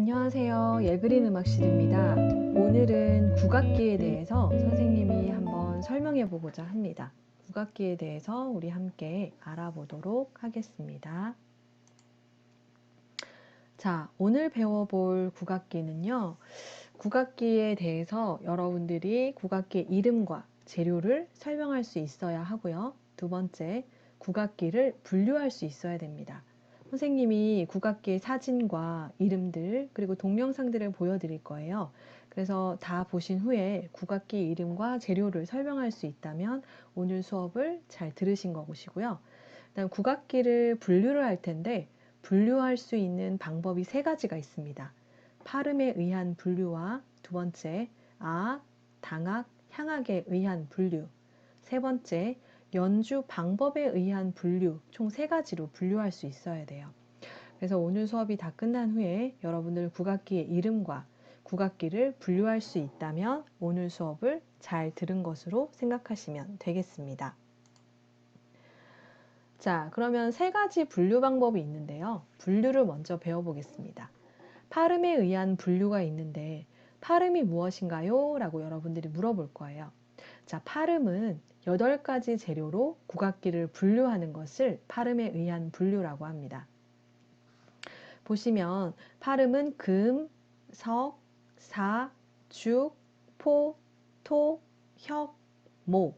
안녕하세요. 예그린 음악실입니다. 오늘은 국악기에 대해서 선생님이 한번 설명해 보고자 합니다. 국악기에 대해서 우리 함께 알아보도록 하겠습니다. 자, 오늘 배워볼 국악기는요. 국악기에 대해서 여러분들이 국악기의 이름과 재료를 설명할 수 있어야 하고요. 두 번째, 국악기를 분류할 수 있어야 됩니다. 선생님이 국악기의 사진과 이름들 그리고 동영상들을 보여드릴 거예요. 그래서 다 보신 후에 국악기 이름과 재료를 설명할 수 있다면 오늘 수업을 잘 들으신 것이고요. 그다음 국악기를 분류를 할 텐데 분류할 수 있는 방법이 세 가지가 있습니다. 파름에 의한 분류와 두 번째, 악, 당악, 향악에 의한 분류, 세 번째, 연주 방법에 의한 분류, 총 세 가지로 분류할 수 있어야 돼요. 그래서 오늘 수업이 다 끝난 후에 여러분들 국악기의 이름과 국악기를 분류할 수 있다면 오늘 수업을 잘 들은 것으로 생각하시면 되겠습니다. 자, 그러면 세 가지 분류 방법이 있는데요. 분류를 먼저 배워보겠습니다. 파름에 의한 분류가 있는데 파름이 무엇인가요? 라고 여러분들이 물어볼 거예요. 자, 파름은 8가지 재료로 국악기를 분류하는 것을 파름에 의한 분류라고 합니다. 보시면 파름은 금, 석, 사, 죽, 포, 토, 혁, 목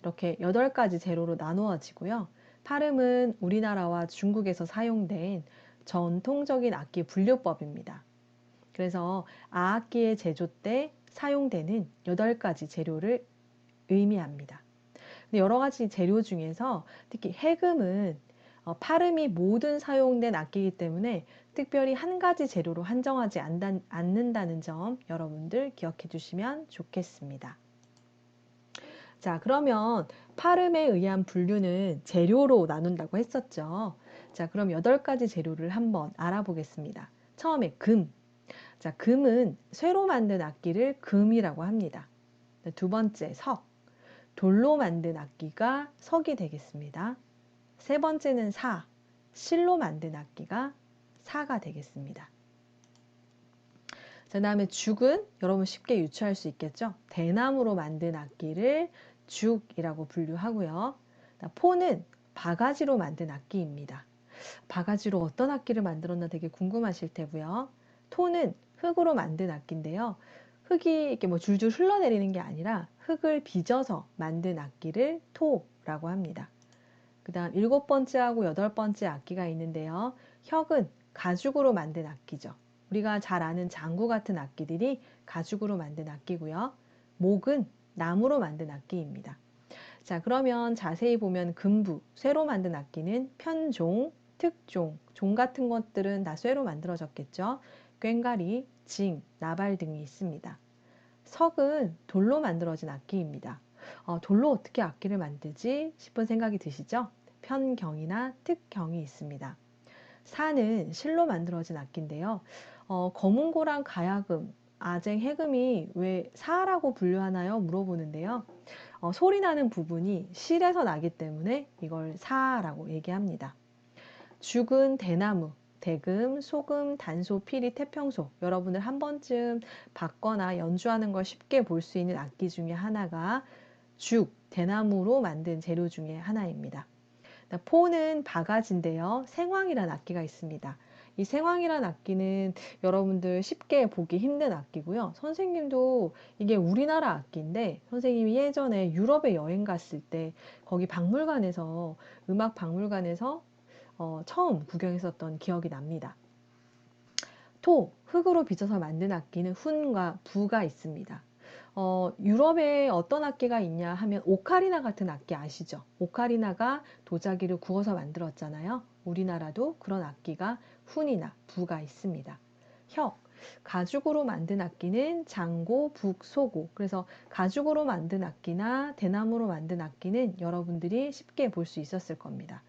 이렇게 8가지 재료로 나누어지고요. 파름은 우리나라와 중국에서 사용된 전통적인 악기 분류법입니다. 그래서 악기의 제조 때 사용되는 8가지 재료를 의미합니다. 근데 여러 가지 재료 중에서 특히 해금은 파름이 모든 사용된 악기이기 때문에 특별히 한 가지 재료로 한정하지 않는다는 점 여러분들 기억해 주시면 좋겠습니다. 자, 그러면 파름에 의한 분류는 재료로 나눈다고 했었죠. 자, 그럼 8가지 재료를 한번 알아보겠습니다. 처음에 금. 자, 금은 쇠로 만든 악기를 금이라고 합니다. 두 번째, 석. 돌로 만든 악기가 석이 되겠습니다. 세 번째는 사. 실로 만든 악기가 사가 되겠습니다. 자, 다음에 죽은 여러분 쉽게 유추할 수 있겠죠? 대나무로 만든 악기를 죽이라고 분류하고요. 포는 바가지로 만든 악기입니다. 바가지로 어떤 악기를 만들었나 되게 궁금하실 테고요. 토는 흙으로 만든 악기인데요. 흙이 이렇게 뭐 줄줄 흘러내리는 게 아니라 흙을 빚어서 만든 악기를 토라고 합니다. 그 다음 7번째하고 8번째 악기가 있는데요. 혁은 가죽으로 만든 악기죠. 우리가 잘 아는 장구 같은 악기들이 가죽으로 만든 악기고요. 목은 나무로 만든 악기입니다. 자, 그러면 자세히 보면 금부, 쇠로 만든 악기는 편종, 특종, 종 같은 것들은 다 쇠로 만들어졌겠죠. 꽹과리, 징, 나발 등이 있습니다. 석은 돌로 만들어진 악기입니다. 돌로 어떻게 악기를 만들지 싶은 생각이 드시죠? 편경이나 특경이 있습니다. 사는 실로 만들어진 악기인데요. 거문고랑 가야금, 아쟁, 해금이 왜 사라고 분류하나요? 물어보는데요. 소리 나는 부분이 실에서 나기 때문에 이걸 사라고 얘기합니다. 죽은 대나무, 대금, 소금, 단소, 피리, 태평소 여러분들 한 번쯤 받거나 연주하는 걸 쉽게 볼 수 있는 악기 중에 하나가 죽, 대나무로 만든 재료 중에 하나입니다. 포는 바가지인데요. 생황이라는 악기가 있습니다. 이 생황이라는 악기는 여러분들 쉽게 보기 힘든 악기고요. 선생님도 이게 우리나라 악기인데 선생님이 예전에 유럽에 여행 갔을 때 거기 박물관에서 음악 박물관에서 처음 구경했었던 기억이 납니다. 토, 흙으로 빚어서 만든 악기는 훈과 부가 있습니다. 유럽에 어떤 악기가 있냐 하면 오카리나 같은 악기 아시죠? 오카리나가 도자기를 구워서 만들었잖아요. 우리나라도 그런 악기가 훈이나 부가 있습니다. 혁, 가죽으로 만든 악기는 장고, 북, 소고. 그래서 가죽으로 만든 악기나 대나무로 만든 악기는 여러분들이 쉽게 볼 수 있었을 겁니다.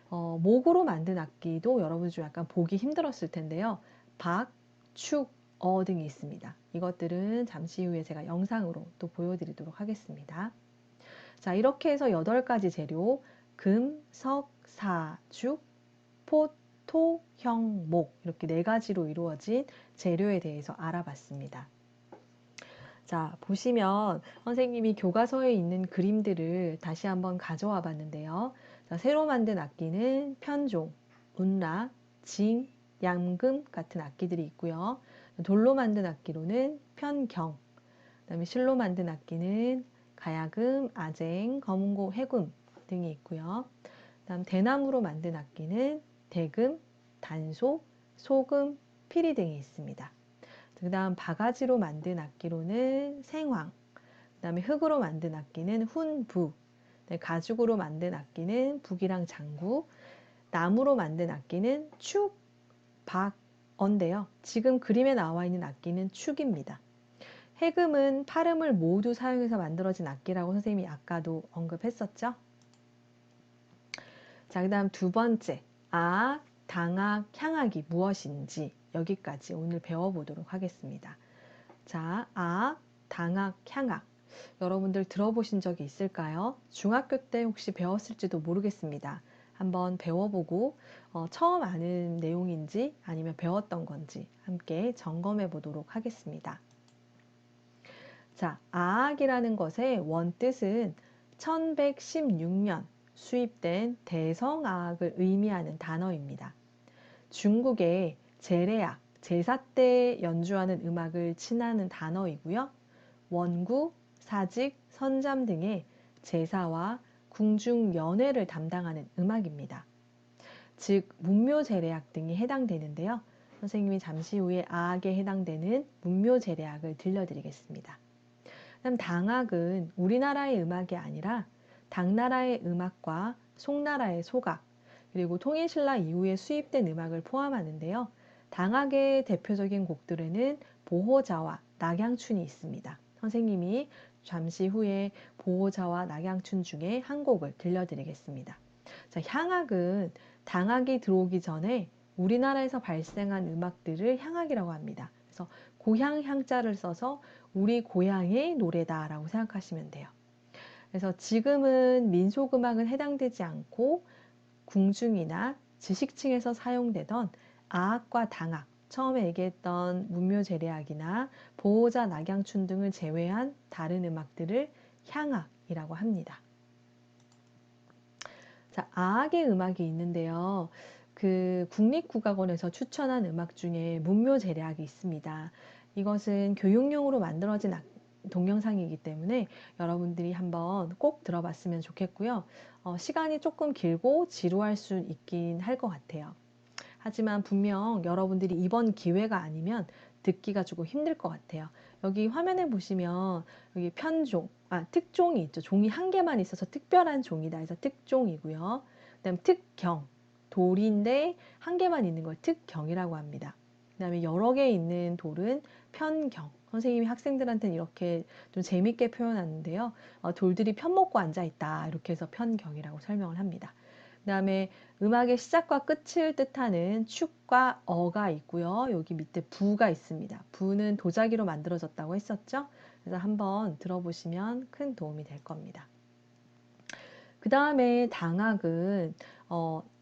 목으로 만든 악기도 여러분 좀 약간 보기 힘들었을 텐데요. 박, 축, 등이 있습니다. 이것들은 잠시 후에 제가 영상으로 또 보여드리도록 하겠습니다. 자, 이렇게 해서 8가지 재료 금, 석, 사, 죽, 포, 토, 형, 목 이렇게 네 가지로 이루어진 재료에 대해서 알아봤습니다. 자, 보시면 선생님이 교과서에 있는 그림들을 다시 한번 가져와 봤는데요. 자, 새로 만든 악기는 편종, 운라, 징, 양금 같은 악기들이 있고요. 돌로 만든 악기로는 편경, 그다음에 실로 만든 악기는 가야금, 아쟁, 검은고, 해금 등이 있고요. 그다음 대나무로 만든 악기는 대금, 단소, 소금, 피리 등이 있습니다. 그 다음 바가지로 만든 악기로는 생황, 그 다음에 흙으로 만든 악기는 훈부, 가죽으로 만든 악기는 북이랑 장구, 나무로 만든 악기는 축, 박, 언데요. 지금 그림에 나와 있는 악기는 축입니다. 해금은 팔음을 모두 사용해서 만들어진 악기라고 선생님이 아까도 언급했었죠. 자, 그 다음 두 번째, 악, 당악, 향악이 무엇인지 여기까지 오늘 배워보도록 하겠습니다. 자, 악, 당악, 향악. 여러분들 들어보신 적이 있을까요? 중학교 때 혹시 배웠을지도 모르겠습니다. 한번 배워보고 처음 아는 내용인지 아니면 배웠던 건지 함께 점검해 보도록 하겠습니다. 자, 아악이라는 것의 원뜻은 1116년 수입된 대성아악을 의미하는 단어입니다. 중국의 제례악, 제사 때 연주하는 음악을 칭하는 단어이고요. 원구, 사직, 선잠 등의 제사와 궁중 연회를 담당하는 음악입니다. 즉 문묘제례악 등이 해당되는데요. 선생님이 잠시 후에 아악에 해당되는 문묘제례악을 들려드리겠습니다. 그다음 당악은 우리나라의 음악이 아니라 당나라의 음악과 송나라의 소각, 그리고 통일신라 이후에 수입된 음악을 포함하는데요. 당악의 대표적인 곡들에는 보호자와 낙양춘이 있습니다. 선생님이 잠시 후에 보호자와 낙양춘 중에 한 곡을 들려드리겠습니다. 자, 향악은 당악이 들어오기 전에 우리나라에서 발생한 음악들을 향악이라고 합니다. 그래서 고향 향자를 써서 우리 고향의 노래다라고 생각하시면 돼요. 그래서 지금은 민속음악은 해당되지 않고 궁중이나 지식층에서 사용되던 아악과 당악, 처음에 얘기했던 문묘제례악이나 보호자 낙양춘 등을 제외한 다른 음악들을 향악이라고 합니다. 자, 아악의 음악이 있는데요. 그 국립국악원에서 추천한 음악 중에 문묘제례악이 있습니다. 이것은 교육용으로 만들어진 동영상이기 때문에 여러분들이 한번 꼭 들어봤으면 좋겠고요. 시간이 조금 길고 지루할 수 있긴 할 것 같아요. 하지만 분명 여러분들이 이번 기회가 아니면 듣기가 조금 힘들 것 같아요. 여기 화면에 보시면 여기 편종, 특종이 있죠. 종이 한 개만 있어서 특별한 종이다 해서 특종이고요. 그다음 특경, 돌인데 한 개만 있는 걸 특경이라고 합니다. 그다음에 여러 개 있는 돌은 편경. 선생님이 학생들한테는 이렇게 좀 재밌게 표현하는데요. 돌들이 편먹고 앉아있다 이렇게 해서 편경이라고 설명을 합니다. 그 다음에 음악의 시작과 끝을 뜻하는 축과 어가 있고요. 여기 밑에 부가 있습니다. 부는 도자기로 만들어졌다고 했었죠. 그래서 한번 들어보시면 큰 도움이 될 겁니다. 그 다음에 당악은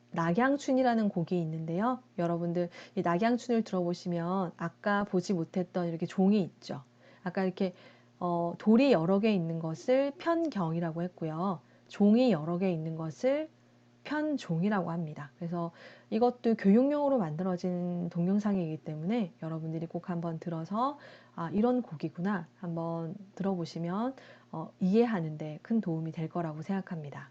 낙양춘이라는 곡이 있는데요. 여러분들 이 낙양춘을 들어보시면 아까 보지 못했던 이렇게 종이 있죠. 아까 이렇게 돌이 여러 개 있는 것을 편경이라고 했고요. 종이 여러 개 있는 것을 편종이라고 합니다. 그래서 이것도 교육용으로 만들어진 동영상이기 때문에 여러분들이 꼭 한번 들어서 이런 곡이구나 한번 들어보시면 이해하는 데 큰 도움이 될 거라고 생각합니다.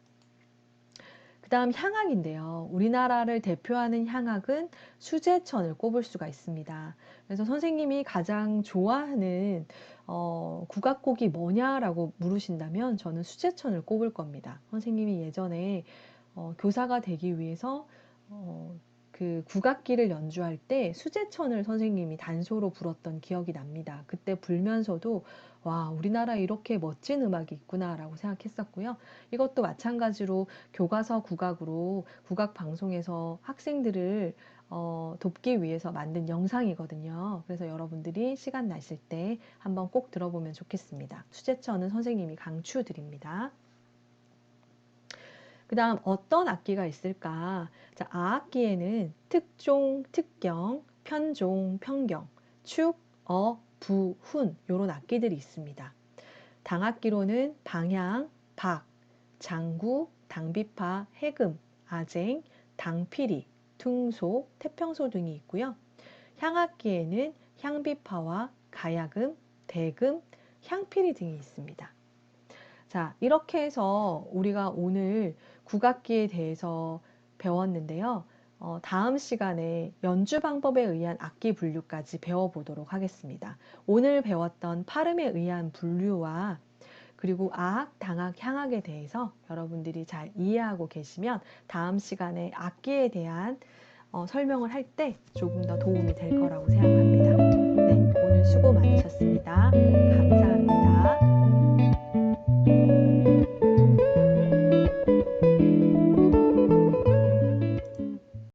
그 다음 향악인데요. 우리나라를 대표하는 향악은 수제천을 꼽을 수가 있습니다. 그래서 선생님이 가장 좋아하는 국악곡이 뭐냐라고 물으신다면 저는 수제천을 꼽을 겁니다. 선생님이 예전에 교사가 되기 위해서 그 국악기를 연주할 때 수제천을 선생님이 단소로 불었던 기억이 납니다. 그때 불면서도 와, 우리나라에 이렇게 멋진 음악이 있구나라고 생각했었고요. 이것도 마찬가지로 교과서 국악으로 국악 방송에서 학생들을 돕기 위해서 만든 영상이거든요. 그래서 여러분들이 시간 나실 때 한번 꼭 들어보면 좋겠습니다. 수제천은 선생님이 강추드립니다. 그다음 어떤 악기가 있을까? 자, 아악기에는 특종, 특경, 편종, 편경, 축, 부, 훈 요런 악기들이 있습니다. 당악기로는 방향, 박, 장구, 당비파, 해금, 아쟁, 당피리, 퉁소, 태평소 등이 있고요. 향악기에는 향비파와 가야금, 대금, 향피리 등이 있습니다. 자, 이렇게 해서 우리가 오늘 국악기에 대해서 배웠는데요. 다음 시간에 연주 방법에 의한 악기 분류까지 배워보도록 하겠습니다. 오늘 배웠던 팔음에 의한 분류와 그리고 아악, 당악, 향악에 대해서 여러분들이 잘 이해하고 계시면 다음 시간에 악기에 대한 설명을 할 때 조금 더 도움이 될 거라고 생각합니다. 네, 오늘 수고 많으셨습니다. 감사합니다.